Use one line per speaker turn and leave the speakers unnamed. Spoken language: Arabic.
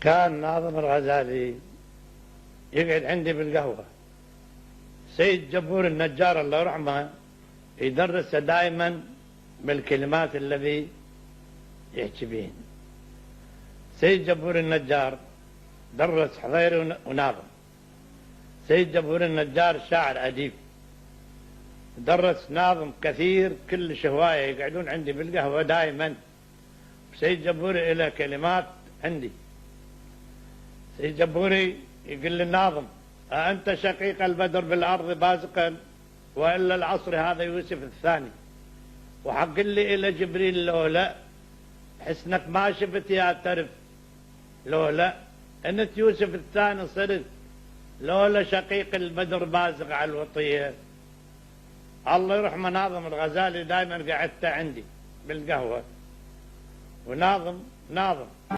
كان ناظم الغزالي يقعد عندي بالقهوة. سيد جبور النجار الله يرحمه يدرس دائما بالكلمات الذي يحكي بهن. سيد جبور النجار درس حضيري وناظم. سيد جبور النجار شاعر أديب، درس ناظم كثير، كل هواية يقعدون عندي بالقهوة دائما. سيد جبوري له كلمات عندي. سيد جبوري يقول للناظم: أنت شقيق البدر بالأرض بازقا وإلا العصر هذا يوسف الثاني، وحق لي إلى جبريل لولا حسنك ما شفت يا ترف، لولا أنت يوسف الثاني صرت، لولا شقيق البدر بازق على الوطية. الله يرحمه ناظم الغزالي دائما قعدت عندي بالقهوة، وناظم